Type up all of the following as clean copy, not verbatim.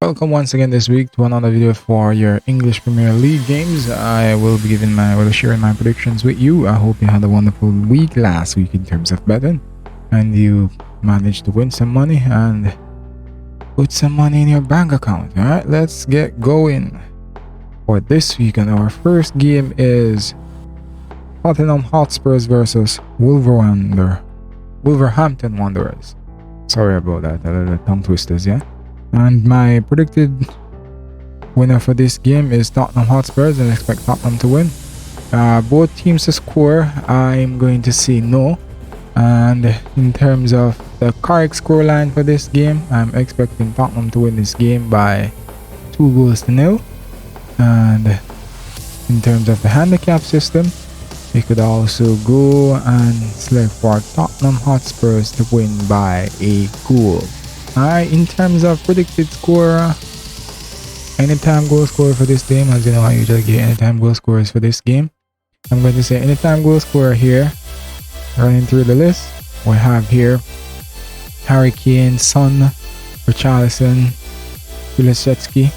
Welcome once again this week to another video for your English Premier League games. I will be sharing my predictions with you. I hope you had a wonderful week last week in terms of betting, and you managed to win some money and put some money in your bank account. All right, let's get going for this week. And our first game is Tottenham Hotspurs versus Wolverhampton Wanderers. Sorry about that, a little tongue twisters, yeah. And my predicted winner for this game is Tottenham Hotspurs, and I expect Tottenham to win. Both teams to score, I'm going to say no. And in terms of the correct scoreline for this game, I'm expecting Tottenham to win this game by 2-0. And in terms of the handicap system, you could also go and select for Tottenham Hotspurs to win by a goal. Alright, in terms of predicted score, anytime goal scorer for this game, as you know, I usually get anytime goal scorers for this game. I'm going to say anytime goal scorer here. Running through the list, we have here Harry Kane, Son, Richarlison, Kulusevski,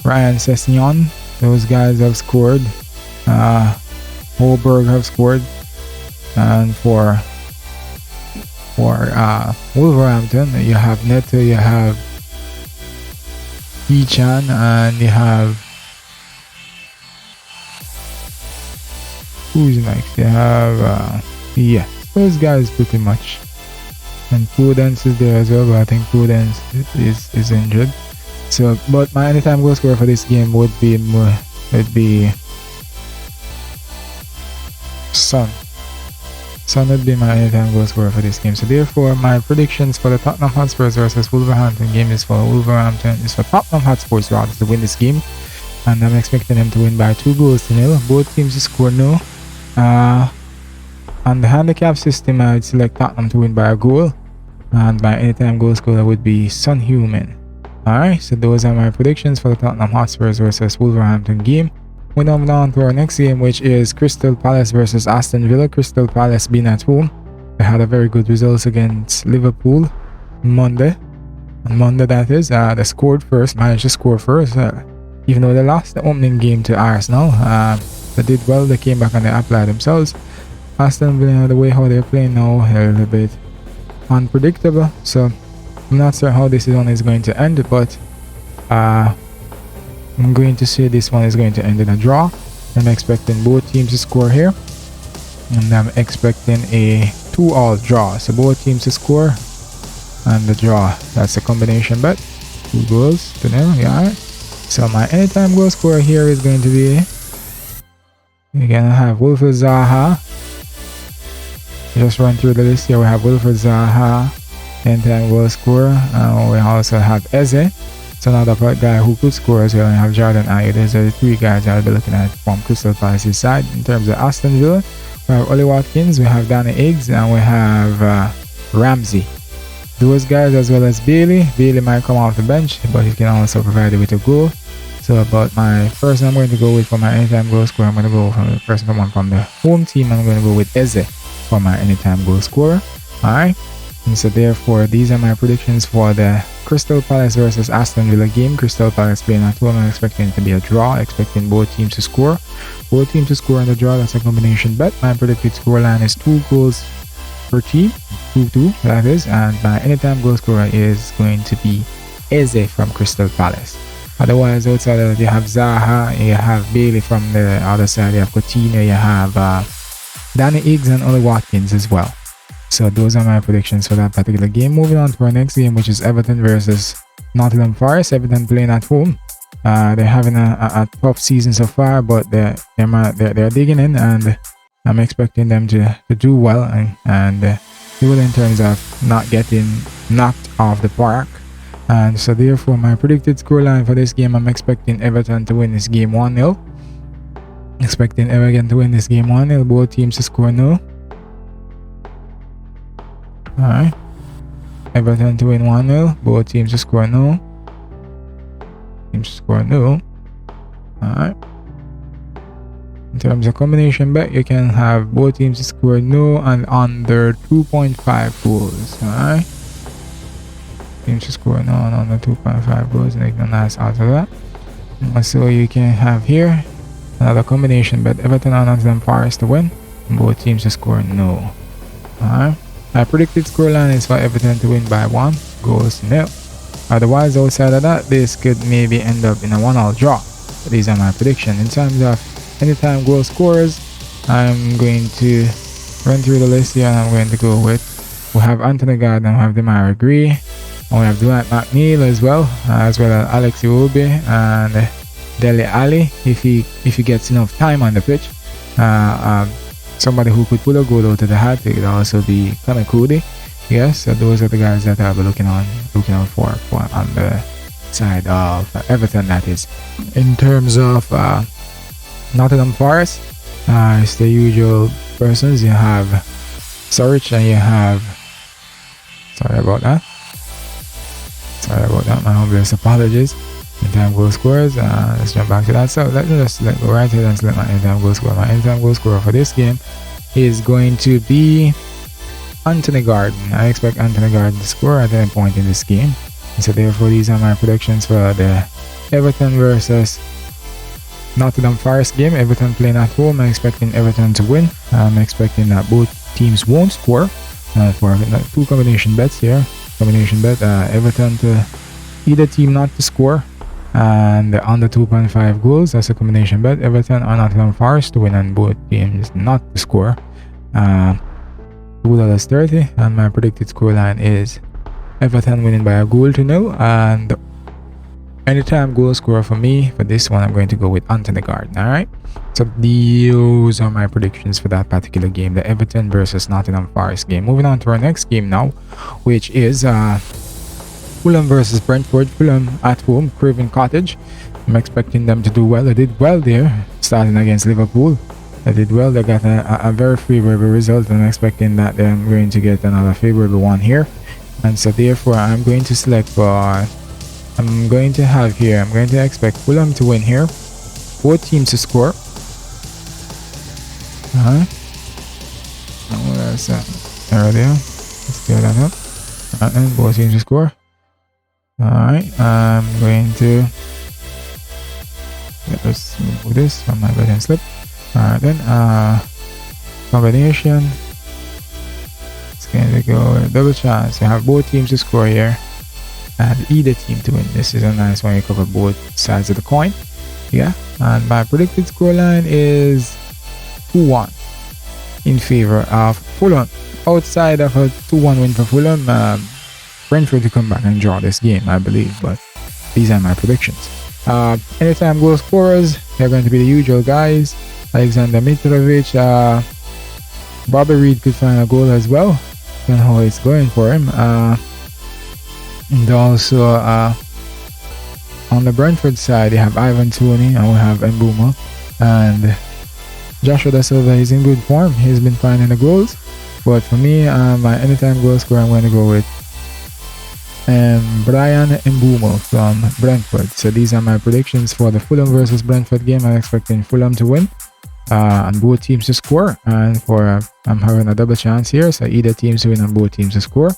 Ryan Sessegnon. Those guys have scored. Holberg have scored. And for Wolverhampton, you have Neto, you have Echan, and you have who's next? You have yeah, those guys pretty much. And Prudence is there as well, but I think Prudence is injured. So, but my anytime goal scorer for this game would be Son. Son would be my anytime goal scorer for this game. So therefore, my predictions for the Tottenham Hotspurs versus Wolverhampton game is for Tottenham Hotspurs rather to win this game, and I'm expecting them to win by 2-0. Both teams to score no. On the handicap system, I would select Tottenham to win by a goal, and my anytime goal scorer would be Son Heung-min. Alright, so those are my predictions for the Tottenham Hotspurs versus Wolverhampton game. We now move on to our next game, which is Crystal Palace versus Aston Villa. Crystal Palace being at home, they had a very good results against Liverpool on Monday, that is. They scored first, managed to score first, even though they lost the opening game to Arsenal. They did well, they came back and they applied themselves. Aston Villa, the way how they're playing now, they're a little bit unpredictable, so I'm not sure how this one is going to end, but I'm going to say this one is going to end in a draw. I'm expecting both teams to score here, and I'm expecting a 2-2 draw. So both teams to score and the draw. That's a combination bet. 2-0, yeah. So my anytime goal scorer here is going to be, we're gonna have Wilfried Zaha. Just run through the list here. We have Wilfried Zaha, anytime goal scorer. We also have Eze. So another guy who could score as well, and have Jordan Ayew. Those are the three guys I'll be looking at from Crystal Palace's side. In terms of Aston Villa, we have Ollie Watkins, we have Danny Ings, and we have Ramsey. Those guys, as well as Bailey. Bailey might come off the bench, but he can also provide it with a goal. So about my first, I'm going to go with for my anytime goal scorer. I'm going to go from the first one from the home team. I'm going to go with Eze for my anytime goal scorer. Alright. And so therefore, these are my predictions for the Crystal Palace versus Aston Villa game. Crystal Palace playing at home. I'm expecting it to be a draw. Expecting both teams to score. Both teams to score in the draw. That's a combination bet. My predicted scoreline is 2 goals per team. 2-2, that is. And my anytime goal scorer is going to be Eze from Crystal Palace. Otherwise, outside of that, you have Zaha, you have Bailey from the other side, you have Coutinho, you have Danny Ings and Ollie Watkins as well. So those are my predictions for that particular game. Moving on to our next game, which is Everton versus Nottingham Forest. Everton playing at home. They're having a tough season so far, but they're digging in, and I'm expecting them to do well and do well in terms of not getting knocked off the park. And so therefore, my predicted scoreline for this game, I'm expecting Everton to win this game 1-0. Expecting Everton to win this game 1-0. Both teams to score no. Alright. Everton to win 1-0. Both teams to score no. Teams to score no. Alright. In terms of combination bet, you can have both teams to score no and under 2.5 goals. Alright. teams to score no on the 2.5 goals, make a nice out of that. So you can have here another combination bet Everton and Nottingham Forest to win, both teams to score no. Alright, my predicted scoreline is for Everton to win by 1 goals to 0. Otherwise, outside of that, this could maybe end up in a 1-1 draw. These are my predictions. In terms of anytime goal scorers, I'm going to run through the list here, and I'm going to go with, we have Anthony Gordon, we have Demarai Gray, and we have Dwight McNeil as well as Alex Iwobi and Dele Alli if he gets enough time on the pitch. Somebody who could pull a goal out of the hat, it could also be Connor Cody. Yes, so those are the guys that I'll be looking out for on the side of Everton, that is. In terms of Nottingham Forest, it's the usual persons. You have Surridge and you have, sorry about that, my humblest apologies. In-time goal scorers, let's jump back to that. So let's go right here and select my in-time goal scorer. My in-time goal scorer for this game is going to be Anthony Gordon. I expect Anthony Gordon to score at any point in this game. And so therefore, these are my predictions for the Everton versus Nottingham Forest game. Everton playing at home. I'm expecting Everton to win. I'm expecting that both teams won't score. For 2 combination bets here. Combination bet Everton to either team not to score, and under 2.5 goals. That's a combination bet. Everton or Nottingham Forest to win and both teams not to score. $2.30, and my predicted scoreline is Everton winning by a goal to 0, and anytime goal scorer for me for this one, I'm going to go with Anthony Gordon. Alright, so those are my predictions for that particular game, the Everton versus Nottingham Forest game. Moving on to our next game now, which is Fulham versus Brentford. Fulham at home, Craven Cottage. I'm expecting them to do well. They did well there, starting against Liverpool. They did well. They got a very favorable result, and I'm expecting that they're going to get another favorable one here. And so therefore, I'm going to select for, I'm going to expect Fulham to win here, both teams to score. That's earlier. Let's get that up. And both teams to score. Alright, I'm going to, let's move this from my button slip. Alright then, combination, it's going to go double chance. You have both teams to score here and either team to win. This is a nice one, you cover both sides of the coin. Yeah, and my predicted scoreline is 2-1 in favor of Fulham. Outside of a 2-1 win for Fulham, Brentford to come back and draw this game, I believe, but these are my predictions. Anytime goal scorers, they're going to be the usual guys. Alexander Mitrovic, Bobby Reed could find a goal as well. Don't know how it's going for him. And also on the Brentford side, they have Ivan Toney and we have Mbeumo. And Joshua Da Silva is in good form. He's been finding the goals. But for me, my anytime goal scorer, I'm going to go with Brian Mbeumo from Brentford. So these are my predictions for the Fulham versus Brentford game. I'm expecting Fulham to win and both teams to score, and for I'm having a double chance here, so either teams to win and both teams to score,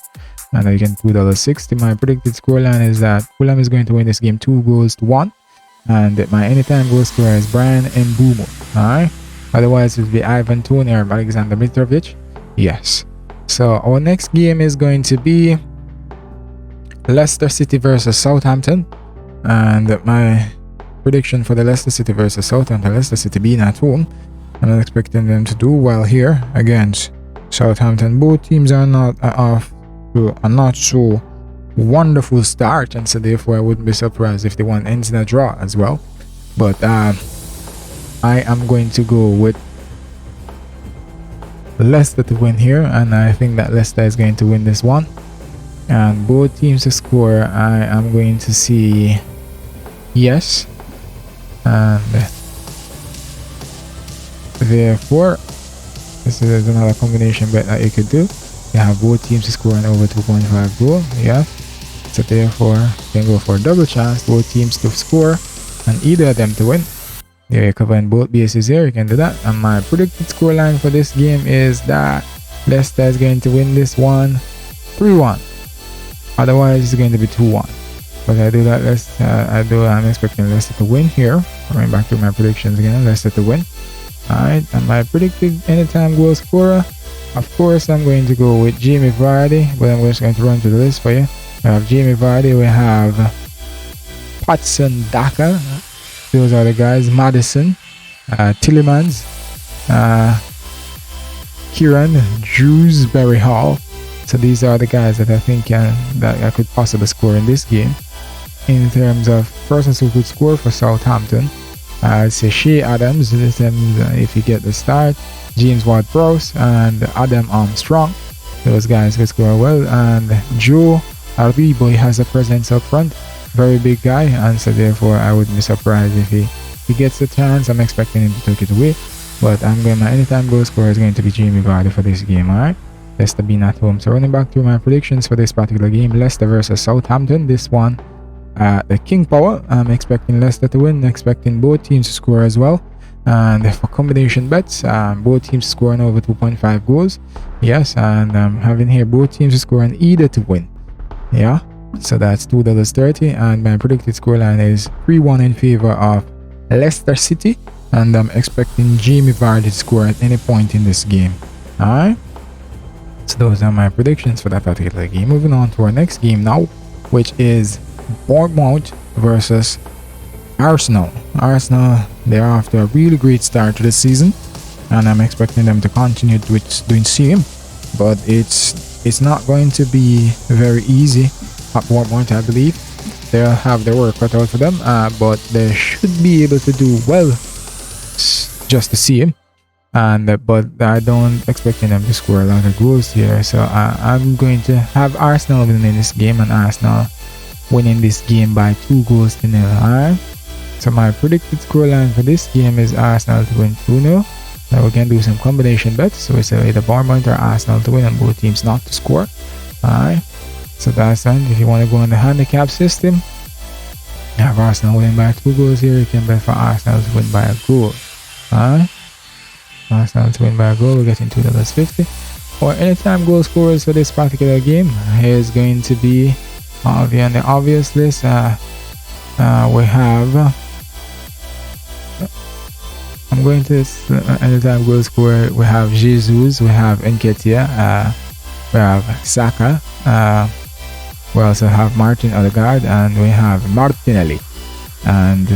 and again $2.60. My predicted scoreline is that Fulham is going to win this game 2-1, and my anytime goal scorer is Brian Mbeumo. Alright, otherwise it will be Ivan Toney or Alexander Mitrovic. Yes, so our next game is going to be Leicester City versus Southampton, and my prediction for the Leicester City versus Southampton, Leicester City being at home, and I'm expecting them to do well here against Southampton. Both teams are not off to a not so wonderful start, and so therefore I wouldn't be surprised if the one ends in a draw as well. But I am going to go with Leicester to win here, and I think that Leicester is going to win this one. And both teams to score, I am going to see yes, and therefore this is another combination bet that you could do. You have both teams to score and over 2.5 goal. Yeah, so therefore you can go for a double chance, both teams to score and either of them to win. There, you're covering both bases here. You can do that. And my predicted scoreline for this game is that Leicester is going to win this one 3-1. Otherwise, it's going to be 2-1. But I'm expecting Leicester to win here. Going back to my predictions again, Leicester to win. Alright, and my predicted anytime goal scorer, of course, I'm going to go with Jamie Vardy, but I'm just going to run through the list for you. We have Jamie Vardy, we have Patson Daka, those are the guys, Madison, Tillemans, Kieran, Dewsbury Hall. So these are the guys that I think that I could possibly score in this game. In terms of persons who could score for Southampton, I'd say Shea Adams, if you get the start, James Ward-Prowse and Adam Armstrong. Those guys could score well. And Joe Aribo has a presence up front, very big guy, and so therefore I wouldn't be surprised if he gets the chance. I'm expecting him to take it away, but my anytime goal scorer is going to be Jamie Vardy for this game. Alright, Leicester being at home. So running back to my predictions for this particular game, Leicester versus Southampton. This one, the King Power, I'm expecting Leicester to win, expecting both teams to score as well. And for combination bets, both teams scoring over 2.5 goals. Yes, and I'm having here both teams scoring either to win. Yeah, so that's $2.30, and my predicted scoreline is 3-1 in favor of Leicester City, and I'm expecting Jamie Vardy to score at any point in this game. Alright, so those are my predictions for that particular game. Moving on to our next game now, which is Bournemouth versus Arsenal. They're after a really great start to the season, and I'm expecting them to continue doing same, but it's not going to be very easy at Bournemouth. I believe they'll have their work cut out for them, but they should be able to do well, just the same. But I don't expecting them to score a lot of goals here, so I'm going to have Arsenal winning this game, and Arsenal winning this game by 2-0. Alright, so my predicted scoreline for this game is Arsenal to win 2-0. Now we can do some combination bets, so we say either Bournemouth or Arsenal to win and both teams not to score. Alright, so that's done. If you want to go on the handicap system, you have Arsenal winning by 2 goals here. You can bet for Arsenal to win by a goal. Alright, Arsenal to win by a goal, we're getting $2.50. Or anytime goal scorers for this particular game, here's going to be on the obvious list. We have I'm going to anytime goal scorer. We have Jesus, we have Nketiah, we have Saka, we also have Martin Odegaard, and we have Martinelli. And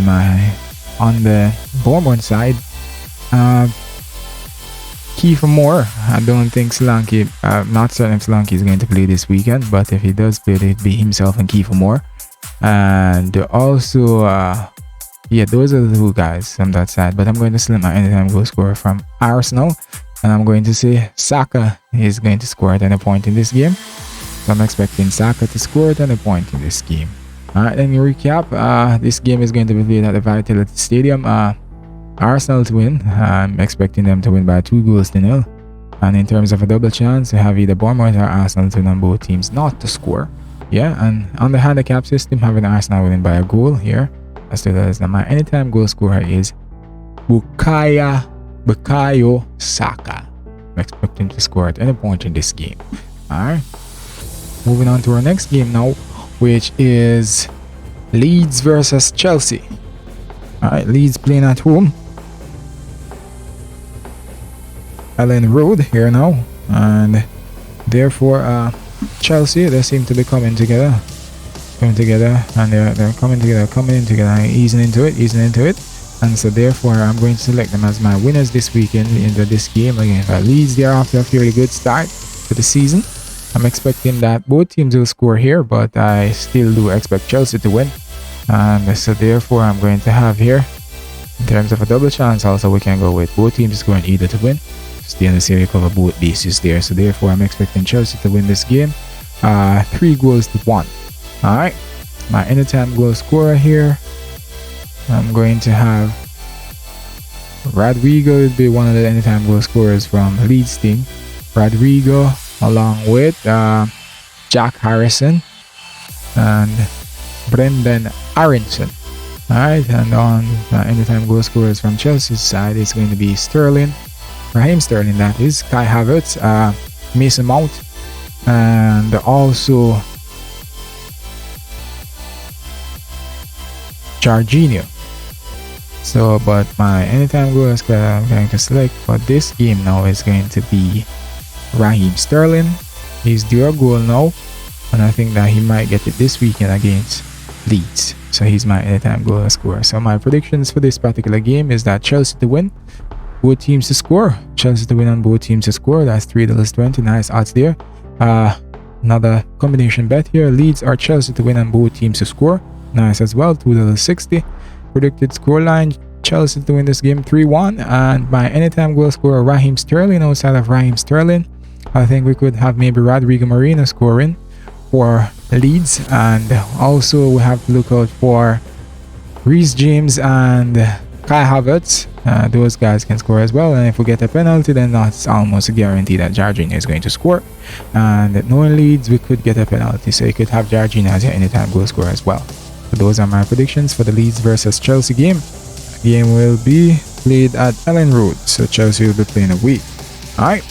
on the Bournemouth side, Kiefer Moore. I don't think Solanke, not certain if Solanke is going to play this weekend, but if he does play, it'd be himself and Kiefer Moore. And also, yeah, those are the two guys on that side. But I'm going to select my anytime goal scorer from Arsenal, and I'm going to say Saka is going to score at any point in this game. So I'm expecting Saka to score at any point in this game. Alright, then you recap. This game is going to be played at the Vitality Stadium. Arsenal to win. I'm expecting them to win by 2-0. And in terms of a double chance, we have either Bournemouth or Arsenal to win and both teams not to score. Yeah, and on the handicap system, having Arsenal winning by a goal here. As to that, my anytime goal scorer is Bukayo Saka. I'm expecting to score at any point in this game. Alright, moving on to our next game now, which is Leeds versus Chelsea. Alright, Leeds playing at home, Ellen Road here now, and therefore Chelsea, they seem to be coming together, and they're coming in together, easing into it, and so therefore I'm going to select them as my winners this weekend into this game against Leeds. They're after a fairly good start to the season. I'm expecting that both teams will score here, but I still do expect Chelsea to win, and so therefore I'm going to have here, in terms of a double chance, also we can go with both teams scoring either to win. Stay in the series, cover both bases there, so therefore I'm expecting Chelsea to win this game 3-1. Alright, my anytime goal scorer here, I'm going to have Rodrigo will be one of the anytime goal scorers from Leeds team. Rodrigo along with Jack Harrison and Brendan Aronson. Alright, and on anytime goal scorers from Chelsea's side, it's going to be Raheem Sterling, that is, Kai Havertz, Mason Mount, and also Jorginho. So, but my anytime goal scorer I'm going to select for this game now is going to be Raheem Sterling. He's due a goal now, and I think that he might get it this weekend against Leeds. So he's my anytime goal scorer. So my predictions for this particular game is that Chelsea to win, both teams to score. Chelsea to win and both teams to score. That's $3.20. Nice odds there. Another combination bet here: Leeds or Chelsea to win and both teams to score. Nice as well, $2.60. Predicted scoreline: Chelsea to win this game 3-1. And my anytime goal scorer Raheem Sterling. Outside of Raheem Sterling, I think we could have maybe Rodrigo Moreno scoring for Leeds, and also we have to look out for Reece James and Kai Havertz. Those guys can score as well, and if we get a penalty, then that's almost a guarantee that Jorginho is going to score. And knowing Leeds, we could get a penalty, so you could have Jorginho as your anytime goal scorer as well. So those are my predictions for the Leeds versus Chelsea game. The game will be played at Ellen Road, so Chelsea will be playing away. Alright,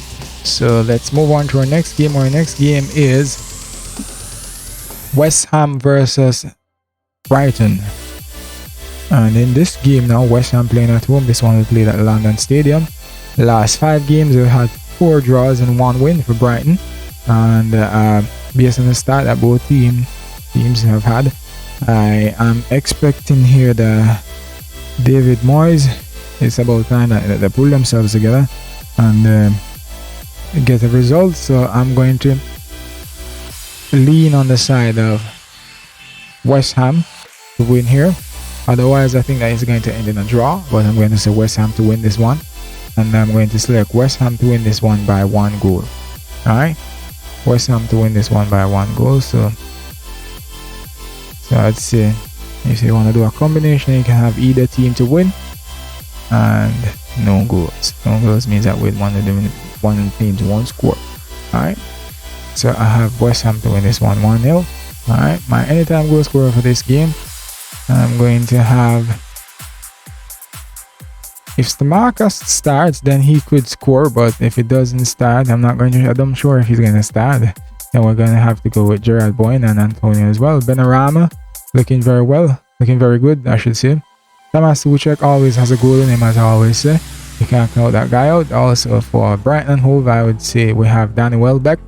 so let's move on to our next game. Our next game is West Ham versus Brighton. And in this game now, West Ham playing at home. This one will play at London Stadium. The last 5 games we had 4 draws and 1 win for Brighton. And based on the start that both teams have had, I am expecting here the David Moyes. It's about time that they pull themselves together and get a result. So I'm going to lean on the side of West Ham to win here. Otherwise, I think that it's going to end in a draw, but I'm going to say West Ham to win this one, and I'm going to select West Ham to win this one by 1 goal. Alright, West Ham to win this one by 1 goal. So I'd say if you want to do a combination, you can have either team to win and no goals. No goals means that with one of the teams won't score. Alright, so I have West Ham to win this one 1-0. Alright, my anytime goal scorer for this game, I'm going to have, if Stamarcus starts, then he could score, but if it doesn't start, I'm sure if he's going to start. Then we're going to have to go with Gerard Boyne and Antonio as well. Benarama looking very well, looking very good, I should say. Thomas Tuchel always has a goal in him, as I always say. You can't count that guy out. Also for Brighton and Hove, I would say we have Danny Welbeck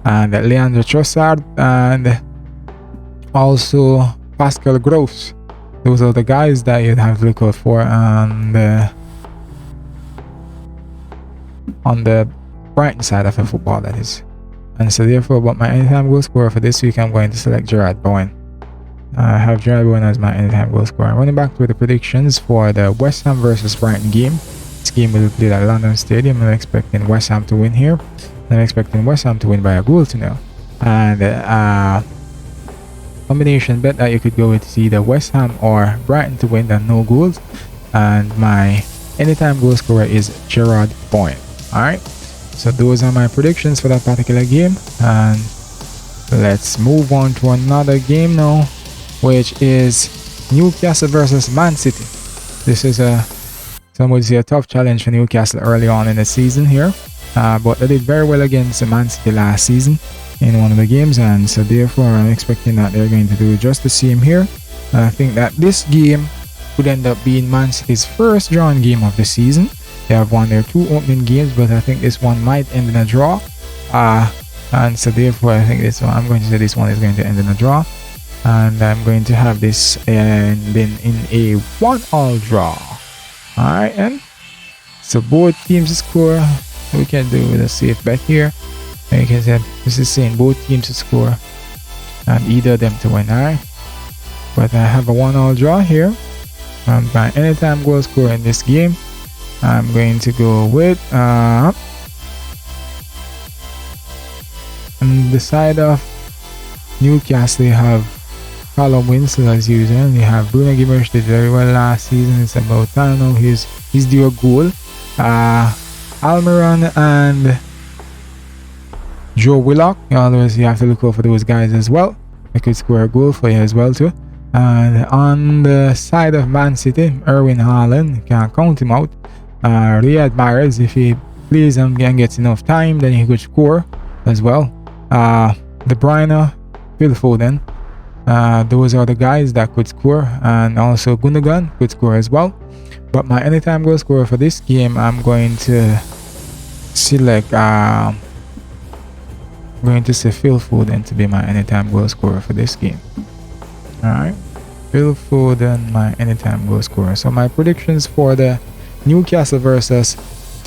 and Leandro Trossard and also Pascal Gross. Those are the guys that you'd have to look out for on the Brighton side of the football, that is. And so therefore, but my anytime goal scorer for this week, I'm going to select Gerard Boyne. I have Gerard Boyne as my anytime goal scorer. Running back to the predictions for the West Ham versus Brighton game. This game will be played at London Stadium. I'm expecting West Ham to win here. I'm expecting West Ham to win by a goal to nil. And combination bet that you could go with either West Ham or Brighton to win and no goals. And my anytime goal scorer is Gerard Boyne. Alright, so those are my predictions for that particular game, and let's move on to another game now, which is Newcastle versus Man City. This is some would say a tough challenge for Newcastle early on in the season here, but they did very well against Man City last season in one of the games, and so therefore I'm expecting that they're going to do just the same here. And I think that this game could end up being Man City's first drawn game of the season. They have won their 2 opening games, but I think this one might end in a draw. And so therefore I think this one, I'm going to say this one is going to end in a draw, and I'm going to have this ending in a 1-1 draw. Alright, and so both teams score. We can do with a safe bet here. Like I said, this is saying both teams to score and either of them to win. Alright, but I have a 1-1 draw here, and my anytime goal scorer in this game, I'm going to go with on the side of Newcastle. You have Callum Winslow as usual. You have Bruno Guimaraes, did very well last season. It's about time now he's due a goal. Almiron and Joe Willock, always you have to look out for those guys as well. They could score a goal for you as well too. And on the side of Man City, Erwin Haaland, you can't count him out. Riyad Mahrez, if he plays and gets enough time, then he could score as well. De Bruyne, Phil Foden, Those are the guys that could score, and also Gundogan could score as well. But my anytime goal scorer for this game, I'm going to select going to say Phil Foden to be my anytime goal scorer for this game. Alright, Phil Foden, my anytime goal scorer. So my predictions for the Newcastle versus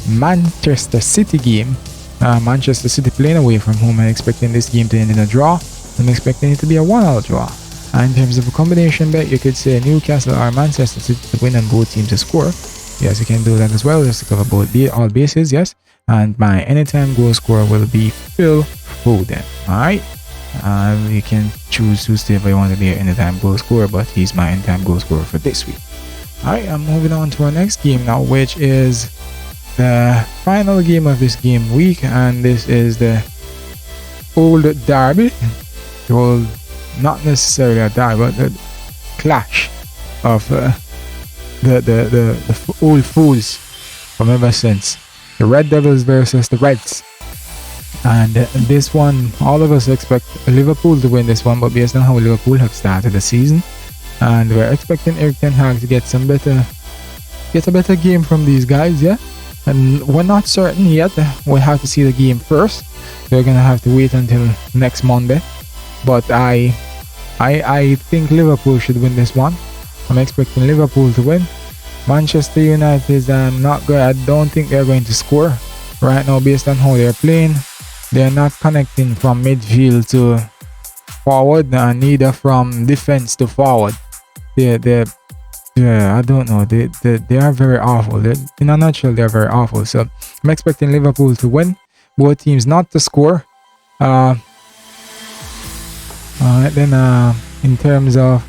Manchester City game. Manchester City playing away from home. I'm expecting this game to end in a draw. I'm expecting it to be a 1-1 draw. And in terms of a combination bet, you could say Newcastle or Manchester City to win and both teams to score. Yes, you can do that as well, just to cover all bases. Yes, and my anytime goal scorer will be Phil Foden. Alright, you can choose whoever you want to be an anytime goal scorer, but he's my anytime goal scorer for this week. Alright, I'm moving on to our next game now, which is the final game of this game week, and this is the old derby. The old, not necessarily a derby, but the clash of the old fools from ever since. The Red Devils versus the Reds. And this one, all of us expect Liverpool to win this one, but based on how Liverpool have started the season, and we're expecting Eric Ten Hag to get a better game from these guys, yeah. And we're not certain yet. We'll have to see the game first. We're gonna have to wait until next Monday. But I think Liverpool should win this one. I'm expecting Liverpool to win. Manchester United is not good. I don't think they're going to score right now based on how they're playing. They're not connecting from midfield to forward, and neither from defense to forward. I don't know. They are very awful. In a nutshell, they're very awful. So I'm expecting Liverpool to win. Both teams not to score. Then in terms of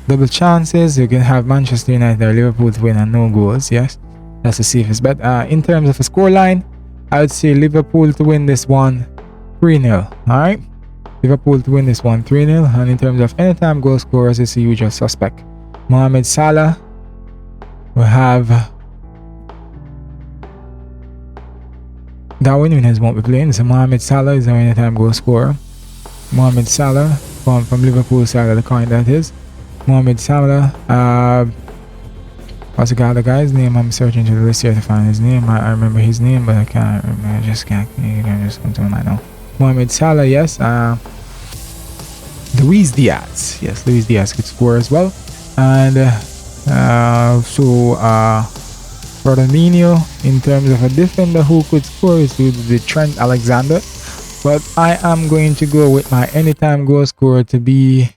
double chances, you can have Manchester United or Liverpool to win and no goals. Yes, that's the safest bet. In terms of a scoreline, I would say Liverpool to win this one 3-0. Alright, Liverpool to win this one 3-0. And in terms of anytime goal scorers, it's the usual suspect. Mohamed Salah. We have Darwin Núñez won't be playing, so Mohamed Salah is our anytime goal scorer. Mohamed Salah from Liverpool side of the coin, that is. Mohamed Salah. What's the guy's name? I'm searching through the list here to find his name. I remember his name, but I can't remember. I just can't. You can just come to him right now. Mohamed Salah, yes. Luis Diaz. Yes, Luis Diaz could score as well. And Firmino, in terms of a defender who could score, is the Trent Alexander. But I am going to go with my anytime goal scorer to be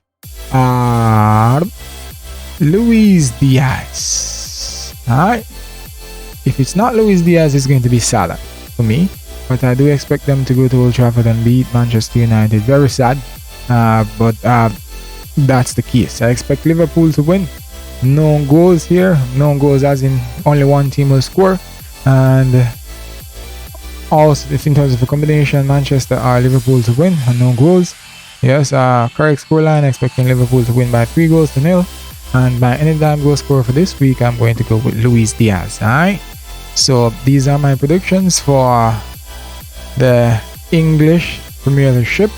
Luis Diaz. Alright. If it's not Luis Diaz, it's going to be Salah for me. But I do expect them to go to Old Trafford and beat Manchester United. Very sad. But that's the case. I expect Liverpool to win. No goals here. No goals as in only one team will score. And also, if in terms of a combination, Manchester or Liverpool to win and no goals. Yes, correct scoreline, expecting Liverpool to win by 3-0. And my anytime goal scorer for this week, I'm going to go with Luis Diaz. Alright, so these are my predictions for the English Premiership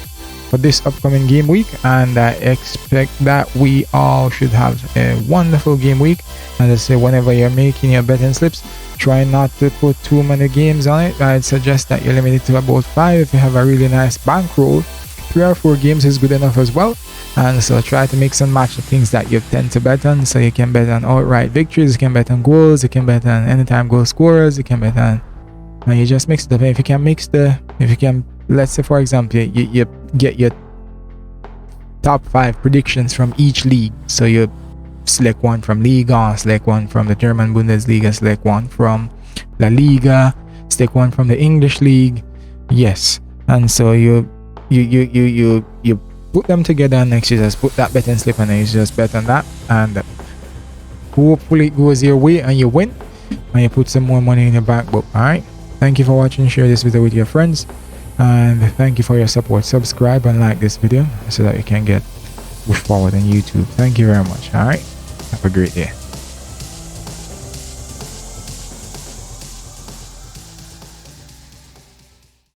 for this upcoming game week, and I expect that we all should have a wonderful game week. And I say, whenever you're making your betting slips, try not to put too many games on it. I'd suggest that you limit it to about 5. If you have a really nice bankroll, 3 or 4 games is good enough as well. And so try to mix and match the things that you tend to bet on. So you can bet on outright victories, you can bet on goals, you can bet on anytime goal scorers, you can bet on, and you just mix it up. If you can, let's say for example, you get your top 5 predictions from each league. So you select one from Liga, select one from the German Bundesliga, select one from La Liga, select one from the English League. Yes, and so you put them together, and next you just put that betting slip and then you just bet on that, and hopefully it goes your way and you win and you put some more money in your bank book. Alright, thank you for watching. Share this video with your friends, and thank you for your support. Subscribe and like this video so that you can get pushed forward on YouTube. Thank you very much. Alright, have a great day.